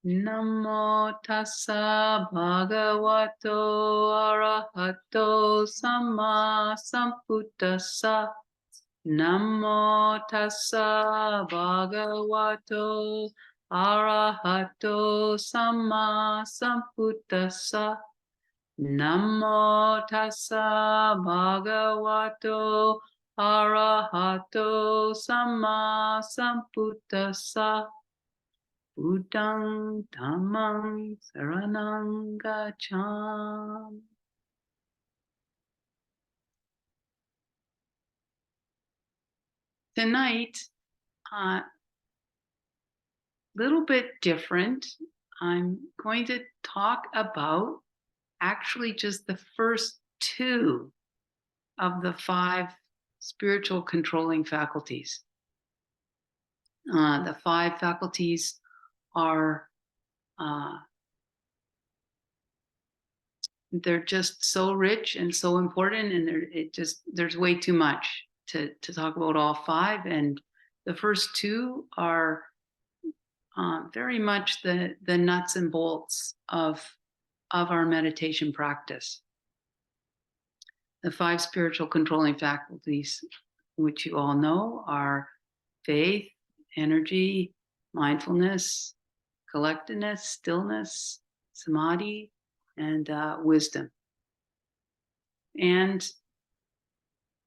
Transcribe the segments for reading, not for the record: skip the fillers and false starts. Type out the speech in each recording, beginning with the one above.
Namo tassa bhagavato arahato samma sambuddhassa. Namo tassa bhagavato arahato samma sambuddhassa. Namo tassa bhagavato arahato samma sambuddhassa. Buddhang Dhammang Saranang Gacchami. Tonight, little bit different. I'm going to talk about actually just the first two of the 5 spiritual controlling faculties. The 5 faculties are they're just so rich and so important, and there's way too much to talk about all 5. And the first 2 are very much the nuts and bolts of our meditation practice. The 5 spiritual controlling faculties, which you all know, are faith, energy, mindfulness, collectedness, stillness, samadhi, and wisdom. And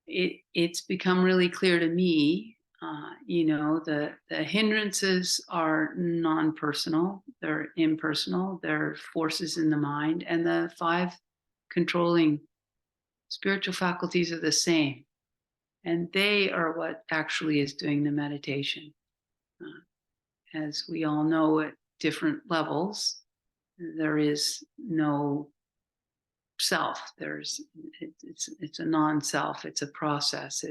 it's become really clear to me, the hindrances are non-personal, they're impersonal, they're forces in the mind, and the 5 controlling spiritual faculties are the same. And they are what actually is doing the meditation. As we all know, at different levels, there is no self. It's a non-self. It's a process.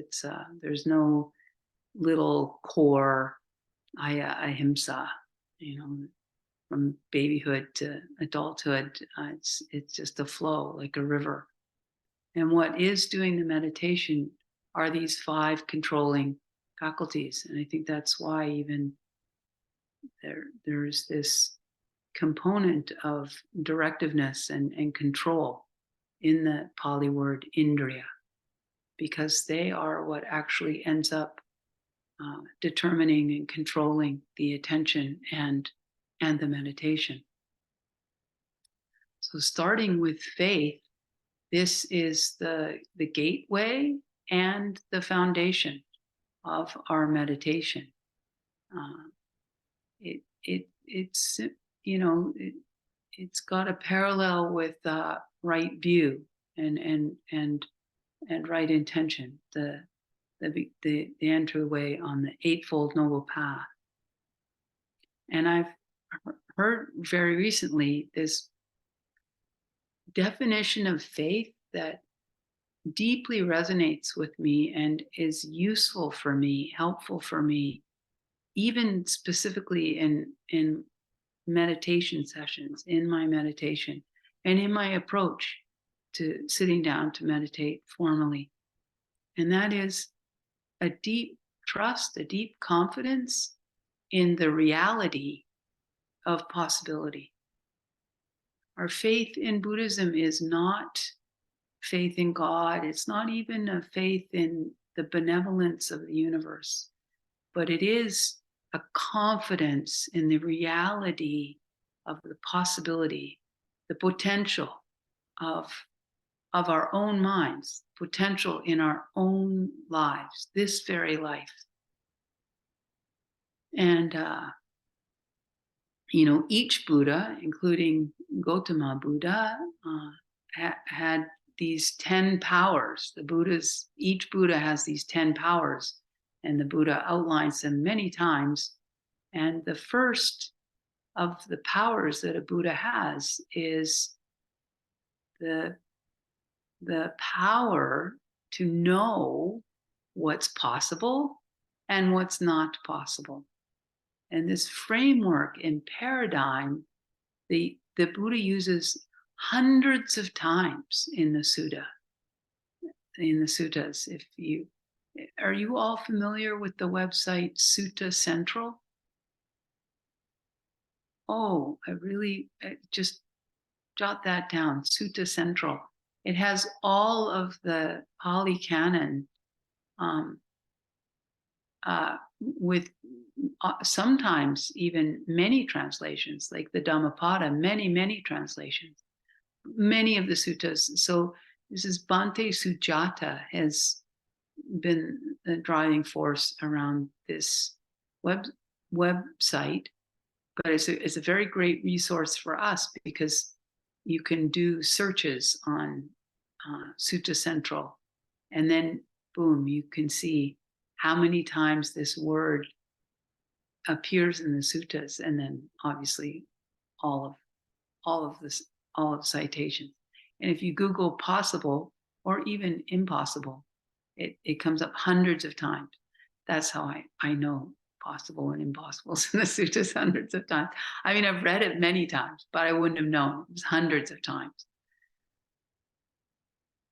There's no little core Ayya, Ahimsa. From babyhood to adulthood, it's just a flow like a river. And what is doing the meditation are these 5 controlling faculties. And I think that's why even there's this component of directiveness and control in the Pali word indriya, because they are what actually ends up determining and controlling the attention and the meditation. So starting with faith, this is the gateway and the foundation of our meditation. It's got a parallel with right view and right intention, the entryway on the Eightfold Noble Path. And I've heard very recently this definition of faith that deeply resonates with me and is useful for me, helpful for me, even specifically in meditation sessions, in my meditation, and in my approach to sitting down to meditate formally. And that is a deep trust, a deep confidence in the reality of possibility. Our faith in Buddhism is not faith in God. It's not even a faith in the benevolence of the universe, but it is a confidence in the reality of the possibility, the potential of our own minds, potential in our own lives, this very life. And, each Buddha, including Gautama Buddha, had these 10 powers. Each Buddha has these 10 powers, and the Buddha outlines them many times. And the first of the powers that a Buddha has is the power to know what's possible and what's not possible. And this framework and paradigm, the Buddha uses hundreds of times in the suttas. Are you all familiar with the website Sutta Central? oh, I really just jot that down. Sutta Central. It has all of the Pali Canon um, with sometimes even many translations, like the Dhammapada, many translations, many of the suttas. So this is Bhante Sujata has been the driving force around this website, but it's a very great resource for us because you can do searches on Sutta Central, and then boom, you can see how many times this word appears in the suttas, and then obviously all of this, all of citations. And if you Google possible or even impossible, it comes up hundreds of times. That's how I know possible and impossibles in the suttas hundreds of times. I mean, I've read it many times, but I wouldn't have known. It was hundreds of times.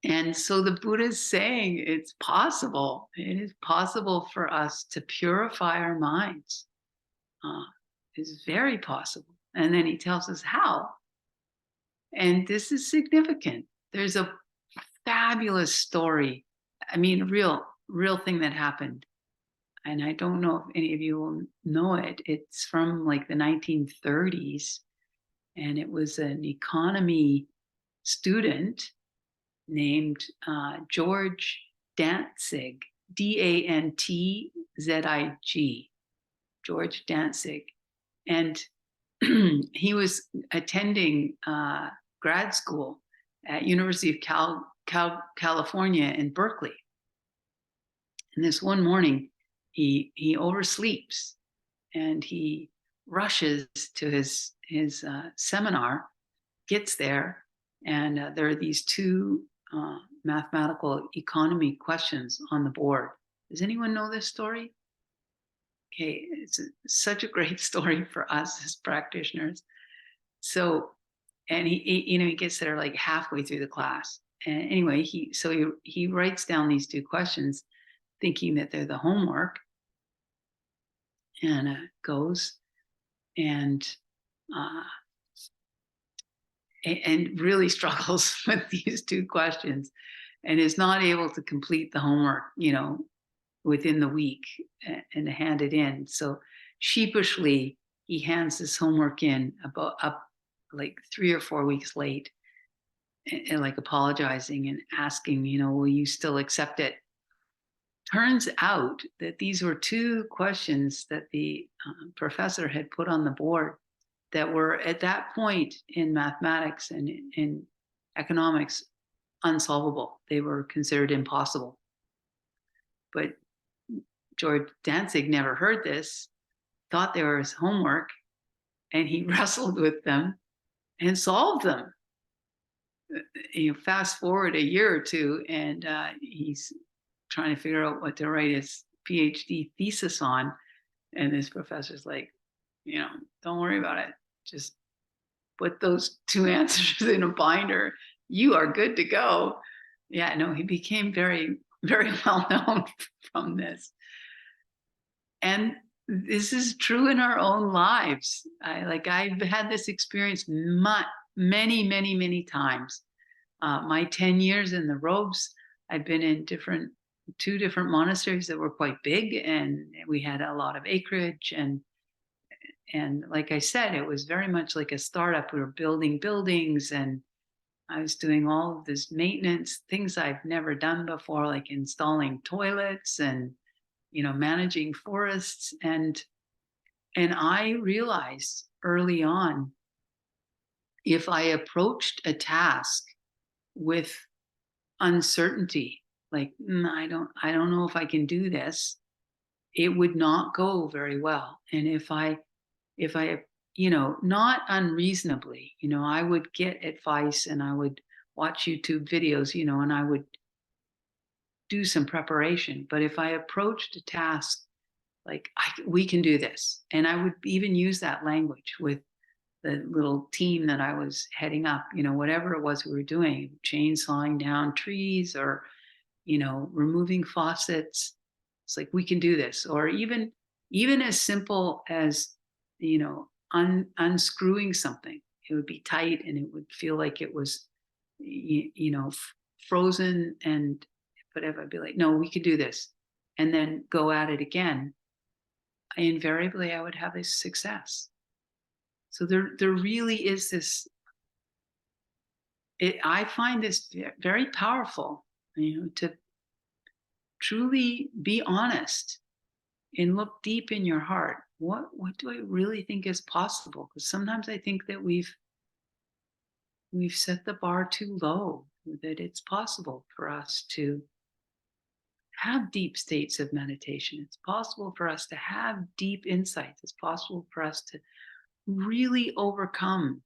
And so the Buddha is saying it's possible. It is possible for us to purify our minds. It's very possible. And then he tells us how. And this is significant. There's a fabulous story. I mean, a real thing that happened. And I don't know if any of you will know it. It's from like the 1930s. And it was an economy student named George Dantzig, Dantzig, George Dantzig. And he was attending grad school at University of California in Berkeley. And this one morning, he oversleeps and he rushes to his seminar, gets there, and there are these two mathematical economy questions on the board. Does anyone know this story? Okay, it's such a great story for us as practitioners. So, and he gets there like halfway through the class. And anyway, he writes down these two questions, thinking that they're the homework, and goes and really struggles with these two questions, and is not able to complete the homework, within the week and hand it in. So sheepishly, he hands this homework in up like 3 or 4 weeks late, and like apologizing and asking, will you still accept it? Turns out that these were two questions that the professor had put on the board that were at that point in mathematics and in economics unsolvable. They were considered impossible. But George Dantzig never heard this, thought they were his homework, and he wrestled with them and solved them. Fast forward a year or two, and he's trying to figure out what to write his PhD thesis on. And this professor's like, don't worry about it. Just put those two answers in a binder. You are good to go. Yeah, no, he became very, very well known from this. And this is true in our own lives. I've had this experience many times. My 10 years in the robes, I've been in two different monasteries that were quite big, and we had a lot of acreage, and like I said, it was very much like a startup. We were building buildings, and I was doing all of this maintenance, things I've never done before, like installing toilets and managing forests. And I realized early on, if I approached a task with uncertainty, like I don't know if I can do this, it would not go very well. And if I not unreasonably, I would get advice and I would watch YouTube videos, and I would do some preparation. But if I approached a task like, we can do this, and I would even use that language with the little team that I was heading up, whatever it was we were doing, chainsawing down trees or, removing faucets. It's like, we can do this. Or even as simple as, unscrewing something. It would be tight and it would feel like it was, frozen. And but if I'd be like, no, we could do this, and then go at it again, invariably I would have a success. So there really is this. I find this very powerful, to truly be honest and look deep in your heart. What do I really think is possible? Because sometimes I think that we've set the bar too low, that it's possible for us to have deep states of meditation. It's possible for us to have deep insights. It's possible for us to really overcome,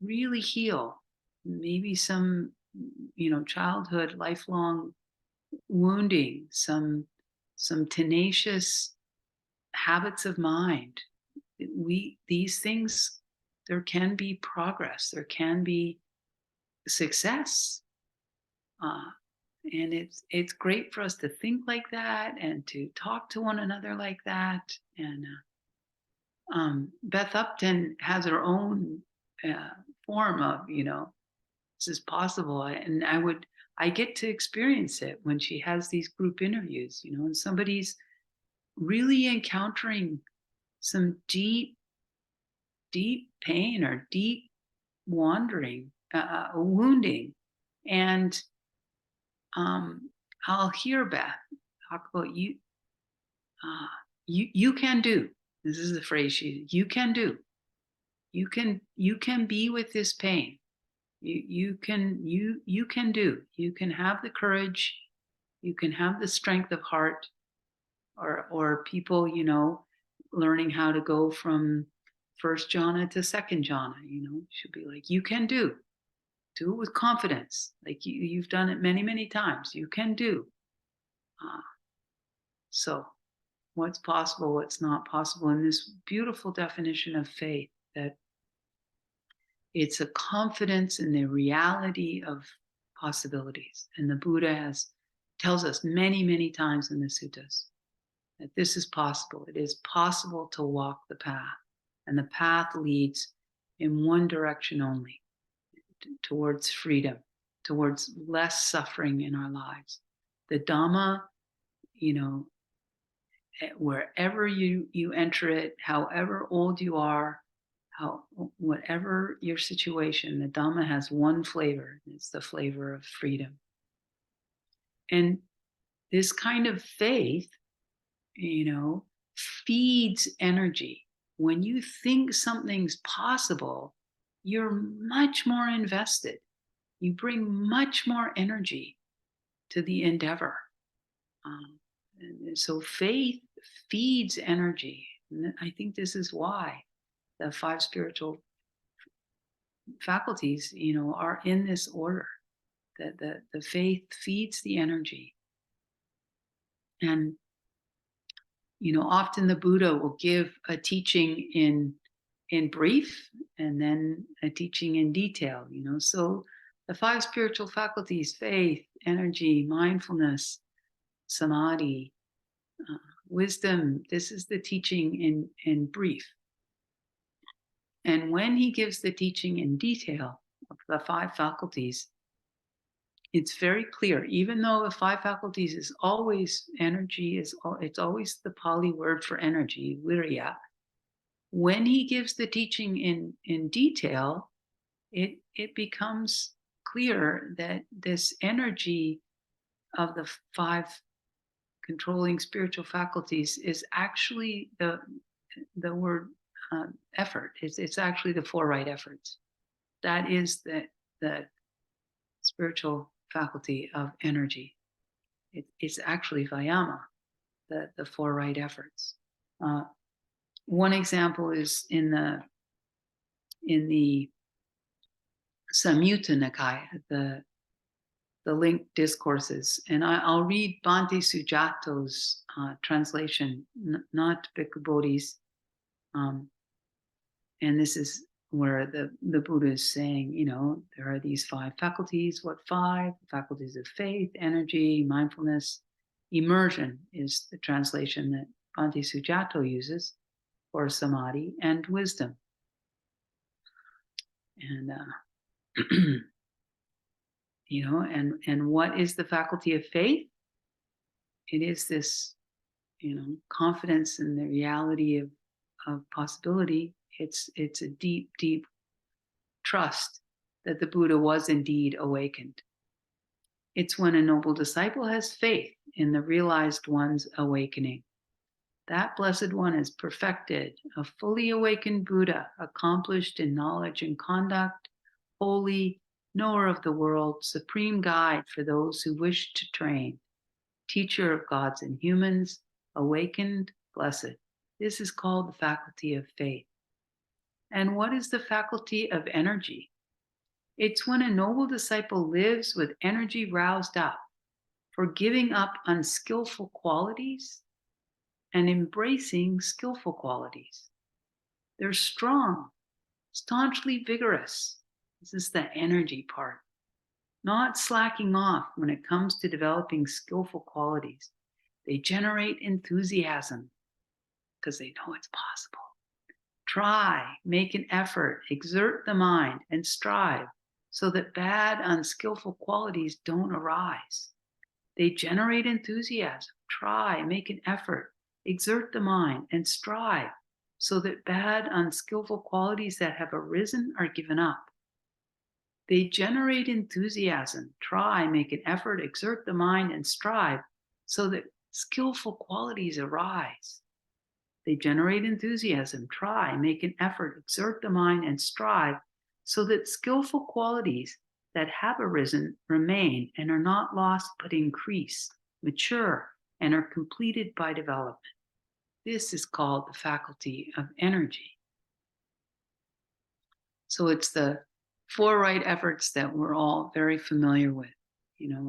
really heal maybe some, childhood, lifelong wounding, some tenacious habits of mind. These things, there can be progress, there can be success, and it's great for us to think like that and to talk to one another like that. And Beth Upton has her own form of, this is possible, and I get to experience it when she has these group interviews, and somebody's really encountering some deep pain or deep wandering, wounding. And I'll hear Beth talk about you can do. This is the phrase you can do. You can be with this pain. You can do. You can have the courage. You can have the strength of heart. Or people, learning how to go from first jhana to second jhana, should be like, you can do it with confidence. Like you've done it many, many times. You can do. So what's possible, what's not possible, in this beautiful definition of faith, that it's a confidence in the reality of possibilities. And the Buddha tells us many, many times in the suttas that this is possible. It is possible to walk the path. And the path leads in one direction only, towards freedom, towards less suffering in our lives. The Dhamma, wherever you enter it, however old you are, whatever your situation, the Dhamma has one flavor. It's the flavor of freedom. And this kind of faith, feeds energy. When you think something's possible, you're much more invested. You bring much more energy to the endeavor. And so faith feeds energy. And I think this is why the 5 spiritual faculties, are in this order. That the faith feeds the energy. And often the Buddha will give a teaching in brief and then a teaching in detail. So the 5 spiritual faculties, faith, energy, mindfulness, samadhi, wisdom, this is the teaching in brief. And when he gives the teaching in detail of the 5 faculties, it's very clear. Even though the 5 faculties is always energy, it's always the Pali word for energy, virya. When he gives the teaching in detail, it becomes clear that this energy of the 5 controlling spiritual faculties is actually the word effort. It's actually the 4 right efforts. That is the spiritual faculty of energy. It's actually Vayama, the 4 right efforts. One example is in the Samyutta Nikaya, the linked discourses, and I'll read Bhante Sujato's translation, not Bhikkhu Bodhi's, and this is where the Buddha is saying, there are these 5 faculties. What 5? Faculties of faith, energy, mindfulness, immersion is the translation that Bhante Sujato uses. for samadhi and wisdom. And and what is the faculty of faith? It is this, confidence in the reality of possibility. It's a deep, deep trust that the Buddha was indeed awakened. It's when a noble disciple has faith in the realized one's awakening. That blessed one is perfected, a fully awakened Buddha, accomplished in knowledge and conduct, holy, knower of the world, supreme guide for those who wish to train, teacher of gods and humans, awakened, blessed. This is called the faculty of faith. And what is the faculty of energy? It's when a noble disciple lives with energy roused up for giving up unskillful qualities and embracing skillful qualities. They're strong, staunchly vigorous. This is the energy part. Not slacking off when it comes to developing skillful qualities. They generate enthusiasm because they know it's possible. Try, make an effort, exert the mind, and strive so that bad, unskillful qualities don't arise. They generate enthusiasm. Try, make an effort, exert the mind, and strive so that bad, unskillful qualities that have arisen are given up. They generate enthusiasm. Try, make an effort, exert the mind, and strive so that skillful qualities arise. They generate enthusiasm. Try, make an effort, exert the mind, and strive so that skillful qualities that have arisen remain and are not lost but increase, mature, and are completed by development. This is called the faculty of energy. So it's the four right efforts that we're all very familiar with,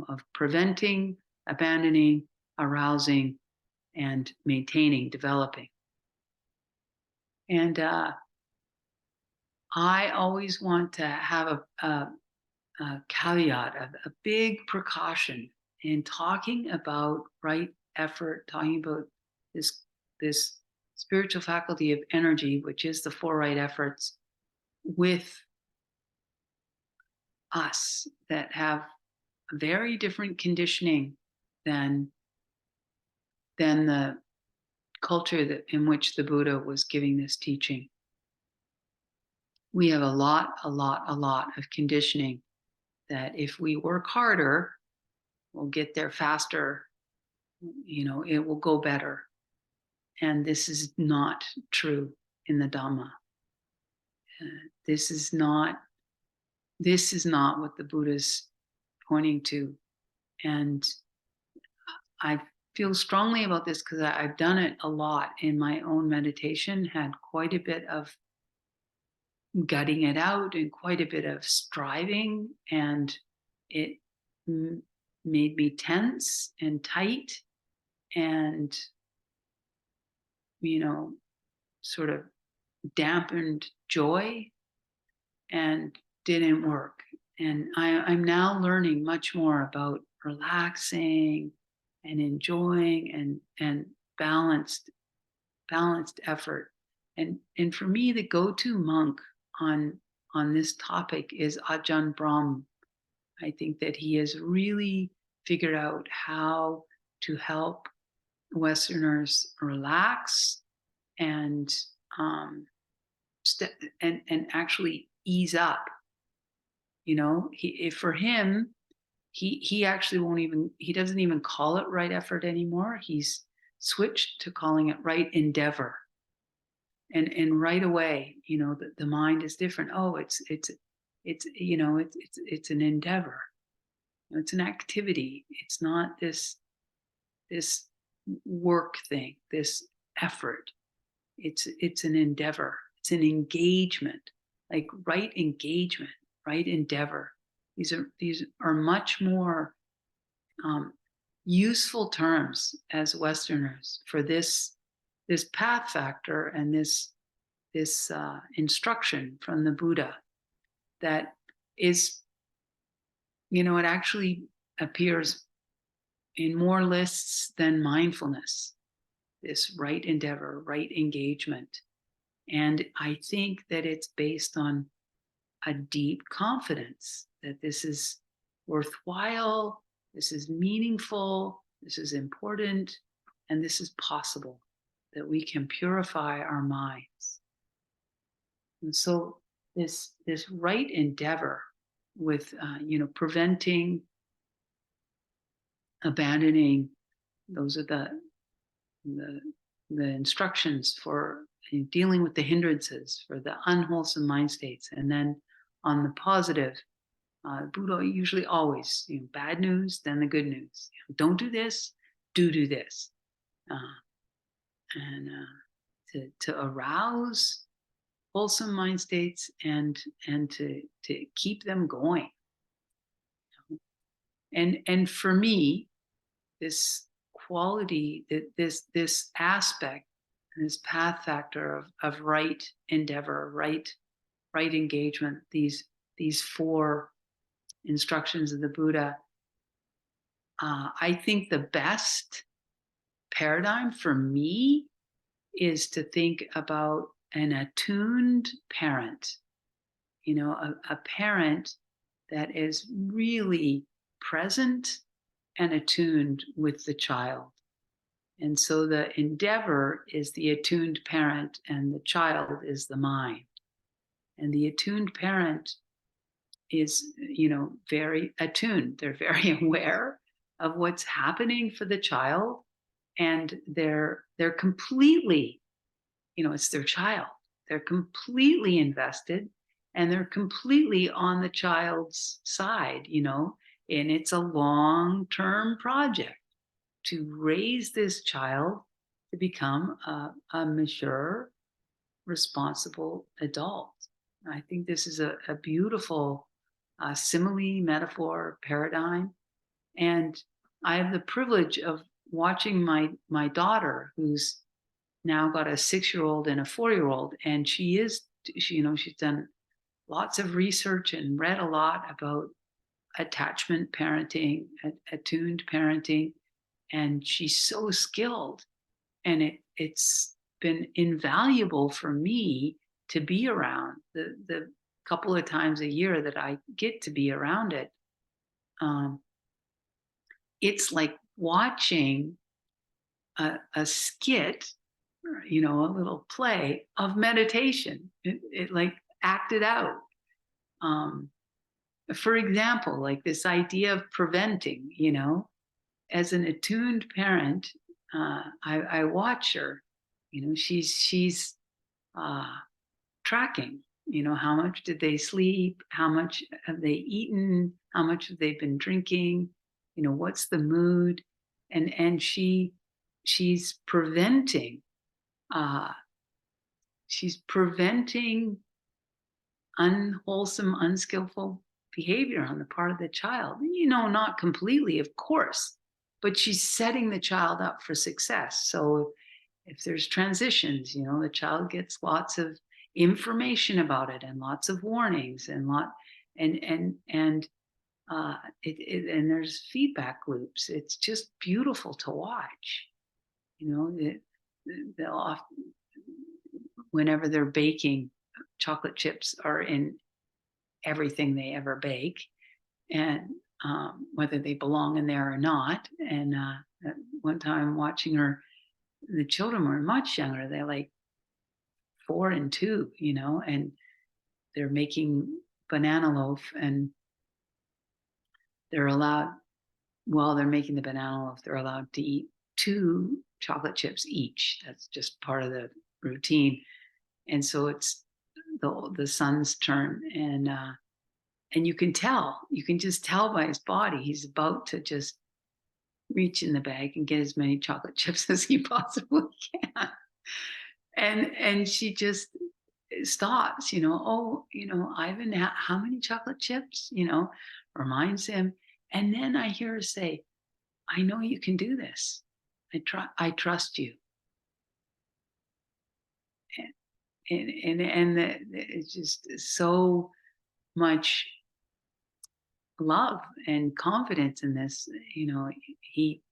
of preventing, abandoning, arousing, and maintaining, developing. And I always want to have a caveat, a big precaution in talking about right effort, talking about this spiritual faculty of energy, which is the four right efforts, with us that have very different conditioning than the culture in which the Buddha was giving this teaching. We have a lot of conditioning that if we work harder, we'll get there faster, it will go better. And this is not true in the Dhamma. This is not what the Buddha's pointing to. And I feel strongly about this because I've done it a lot in my own meditation, had quite a bit of gutting it out and quite a bit of striving, and it made me tense and tight and sort of dampened joy and didn't work. And I'm now learning much more about relaxing and enjoying and balanced effort. And for me, the go-to monk on this topic is Ajahn Brahm. I think that he has really figured out how to help Westerners relax and actually ease up. For him, he actually he doesn't even call it right effort anymore. He's switched to calling it right endeavor. And right away, the mind is different. Oh, it's an endeavor. It's an activity. It's not this work thing, this effort. It's an endeavor. It's an engagement, like right engagement, right endeavor. These are much more useful terms as Westerners for this path factor and this instruction from the Buddha that is, it actually appears in more lists than mindfulness. This right endeavor, right engagement, And I think that it's based on a deep confidence that this is worthwhile, this is meaningful, this is important, and this is possible, that we can purify our minds. And so this right endeavor with preventing, abandoning, those are the the instructions for dealing with the hindrances, for the unwholesome mind states. And then on the positive, Buddha usually always, bad news, then the good news. Don't do this, do this. And to arouse wholesome mind states and to keep them going. And for me, this quality, this aspect, this path factor of right endeavor, right engagement, these four instructions of the Buddha, I think the best paradigm for me is to think about an attuned parent, a parent that is really present and attuned with the child. And so the endeavor is the attuned parent, and the child is the mind. And the attuned parent is, very attuned. They're very aware of what's happening for the child, and they're completely, it's their child. They're completely invested, and they're completely on the child's side, and it's a long-term project to raise this child to become a mature, responsible adult. I think this is a beautiful simile, metaphor, paradigm. And I have the privilege of watching my daughter, who's now got a 6-year-old and a 4-year-old, and she's done lots of research and read a lot about attachment parenting, attuned parenting, and she's so skilled. And it's been invaluable for me to be around the couple of times a year that I get to be around it. It's like watching a skit, a little play of meditation. It like acted out. For example, like this idea of preventing, as an attuned parent, I watch her. She's tracking. How much did they sleep? How much have they eaten? How much have they been drinking? What's the mood? And she's preventing. She's preventing unwholesome, unskillful behavior on the part of the child. Not completely, of course, but she's setting the child up for success. So if there's transitions, the child gets lots of information about it and lots of warnings and and there's feedback loops. It's just beautiful to watch. They'll often, whenever they're baking, chocolate chips are in everything they ever bake, and whether they belong in there or not. And at one time watching her, the children were much younger. They're like 4 and 2, and they're making banana loaf, and they're allowed, while they're making the banana loaf, they're allowed to eat 2 chocolate chips each. That's just part of the routine. And so it's the son's turn, and you can just tell by his body, he's about to just reach in the bag and get as many chocolate chips as he possibly can. And she just stops, Ivan, how many chocolate chips, reminds him. And then I hear her say, I know you can do this. I trust you. And it's just so much love and confidence in this. He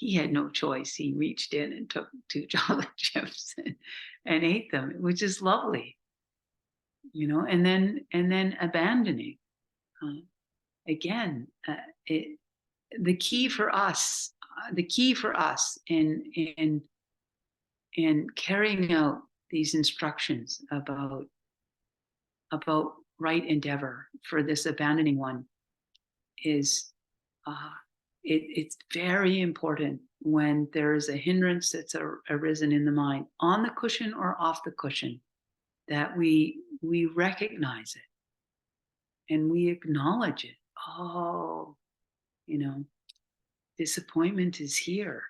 he had no choice. He reached in and took 2 chocolate chips and ate them, which is lovely, and then abandoning. Uh, again, it, the key for us in carrying out these instructions about right endeavor for this abandoning one is uh, it's very important when there is a hindrance that's arisen in the mind, on the cushion or off the cushion, that we recognize it and we acknowledge it. Oh, you know, disappointment is here.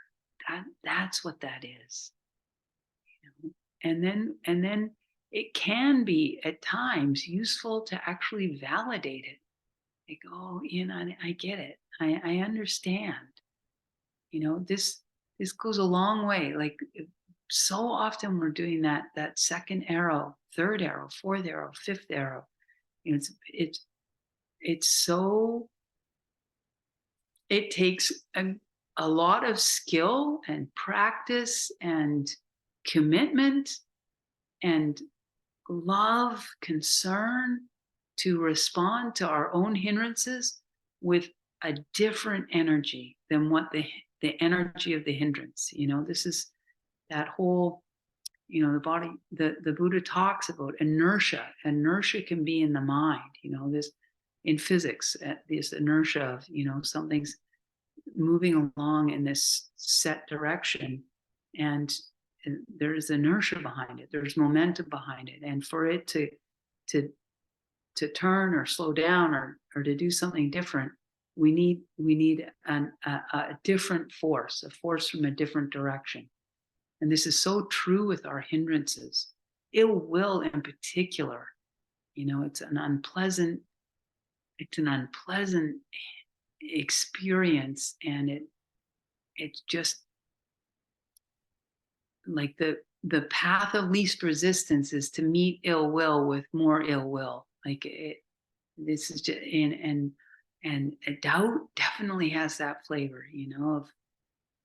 That's what that is. And then it can be at times useful to actually validate it. Like, oh, I get it. I understand. This goes a long way. Like, so often we're doing that second arrow, third arrow, fourth arrow, fifth arrow. It's so it takes a lot of skill and practice and commitment and love, concern to respond to our own hindrances with a different energy than what the energy of the hindrance. This is that whole, the body, the Buddha talks about inertia. Inertia can be in the mind, this in physics, this inertia of, something's moving along in this set direction, and there's inertia behind it, there's momentum behind it, and for it to turn or slow down or to do something different, we need a different force, a force from a different direction. And this is so true with our hindrances. Ill will in particular, it's an unpleasant experience, and it's just like the path of least resistance is to meet ill will with more ill will. Like, this is just, and a doubt definitely has that flavor,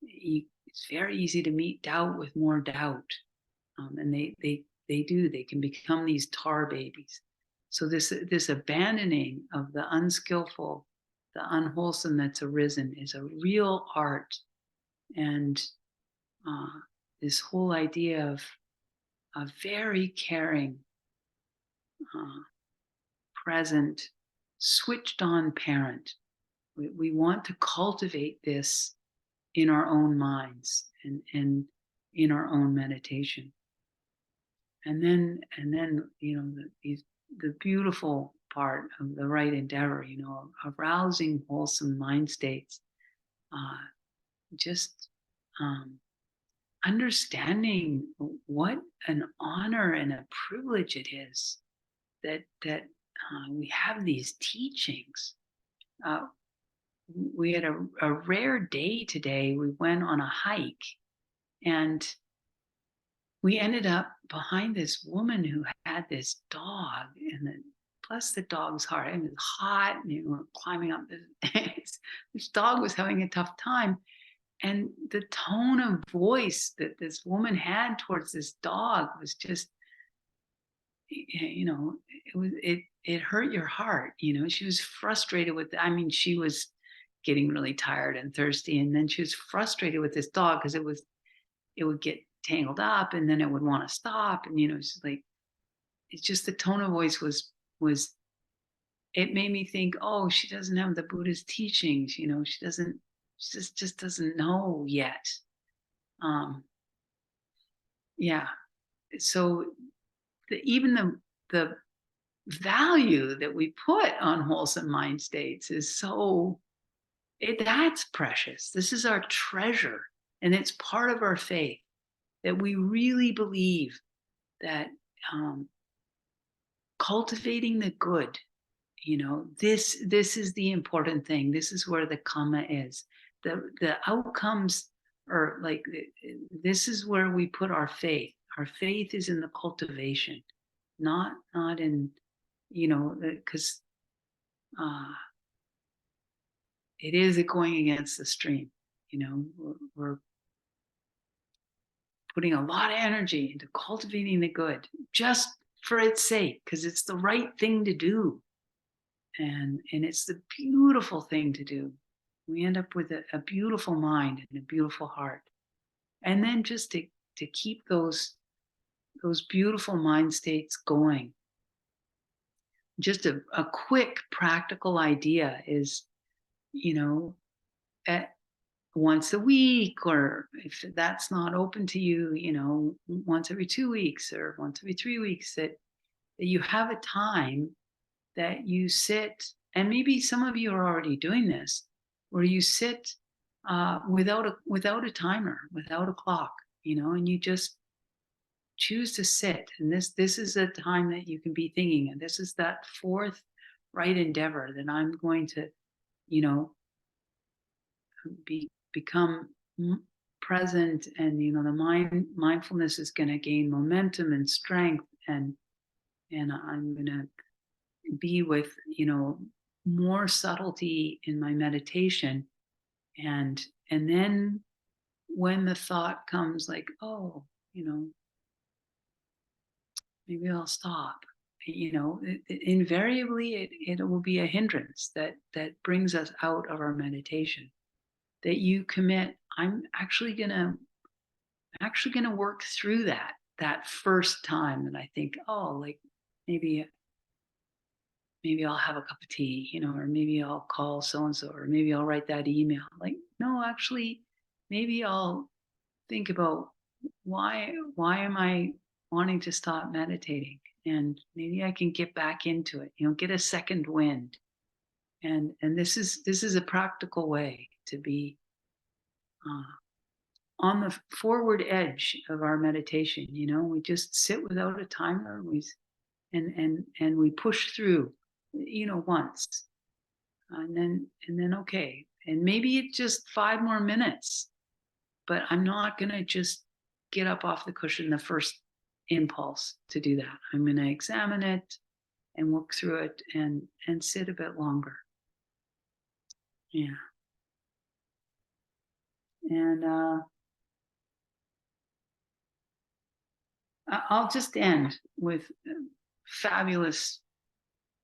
it's very easy to meet doubt with more doubt. And they can become these tar babies. So this abandoning of the unskillful, the unwholesome that's arisen, is a real art. And this whole idea of a very caring, present, switched on parent. We want to cultivate this in our own minds and in our own meditation. And then the beautiful part of the right endeavor, arousing wholesome mind states, just understanding what an honor and a privilege it is that we have these teachings. We had a rare day today. We went on a hike, and we ended up behind this woman who had this dog, and plus the dog's heart. It was hot, and we were climbing up this dog was having a tough time. And the tone of voice that this woman had towards this dog was just, it hurt your heart. She was frustrated with, she was getting really tired and thirsty, and then she was frustrated with this dog because it would get tangled up, and then it would want to stop, and it's like, it's just the tone of voice was it made me think, oh, she doesn't have the Buddha's teachings. She just doesn't know yet. Yeah. So even the value that we put on wholesome mind states is that's precious. This is our treasure, and it's part of our faith, that we really believe that cultivating the good, this is the important thing. This is where the karma is. The outcomes are like, this is where we put our faith. Our faith is in the cultivation, not in, because it is going against the stream. we're putting a lot of energy into cultivating the good just for its sake, because it's the right thing to do. And it's the beautiful thing to do. We end up with a beautiful mind and a beautiful heart. And then just to keep those beautiful mind states going. Just a quick practical idea is, at once a week, or if that's not open to you, once every 2 weeks or once every 3 weeks, that you have a time that you sit, and maybe some of you are already doing this, where you sit without a timer, without a clock, and you just choose to sit. And this is a time that you can be thinking, and this is that fourth right endeavor that I'm going to, become present, and the mindfulness is going to gain momentum and strength, and I'm going to be with more subtlety in my meditation, and then when the thought comes like, oh, maybe I'll stop, invariably it will be a hindrance that brings us out of our meditation, that you commit, I'm actually gonna work through that first time that I think, oh, like maybe I'll have a cup of tea, or maybe I'll call so-and-so, or maybe I'll write that email. Like, no, actually, maybe I'll think about why am I wanting to stop meditating? And maybe I can get back into it, get a second wind. And this is a practical way to be on the forward edge of our meditation. We just sit without a timer, and we push through, once, and then okay, and maybe it's just 5 more minutes, but I'm not going to just get up off the cushion the first impulse to do that. I'm going to examine it and work through it, and sit a bit longer. Yeah. And I'll just end with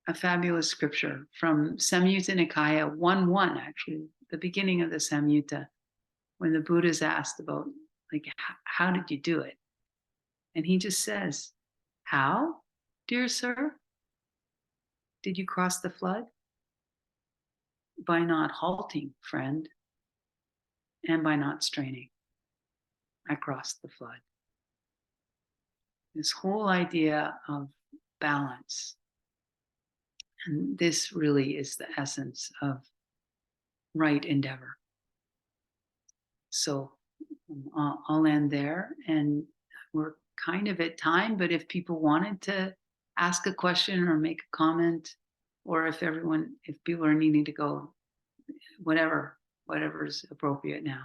a fabulous scripture from Samyutta Nikaya 1.1, actually, the beginning of the Samyutta, when the Buddha is asked about, like, how did you do it? And he just says, how, dear sir, did you cross the flood? By not halting, friend, and by not straining. I crossed the flood. This whole idea of balance. And this really is the essence of right endeavor. So I'll end there, and we're kind of at time, but if people wanted to ask a question or make a comment, or if people are needing to go, whatever's appropriate now.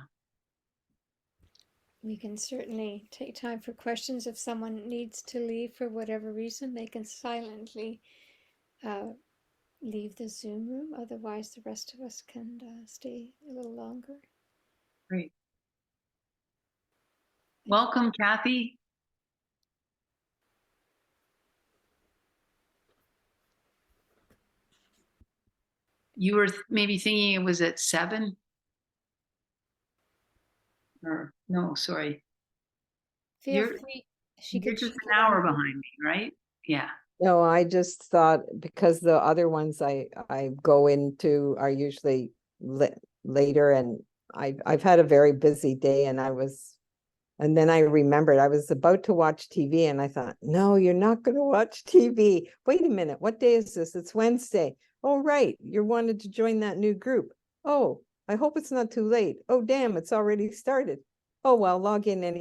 We can certainly take time for questions. If someone needs to leave for whatever reason, they can silently leave the Zoom room. Otherwise, the rest of us can stay a little longer. Great. Welcome, Kathy. You were maybe thinking it was at 7? Or no, sorry. Feel free. You're just an hour behind me, right? Yeah. No, I just thought, because the other ones I go into are usually later, and I've had a very busy day, and then I remembered I was about to watch TV, and I thought, no, you're not going to watch TV. Wait a minute, what day is this? It's Wednesday. Oh, right, you wanted to join that new group. Oh, I hope it's not too late. Oh, damn, it's already started. Oh, well, log in anyway.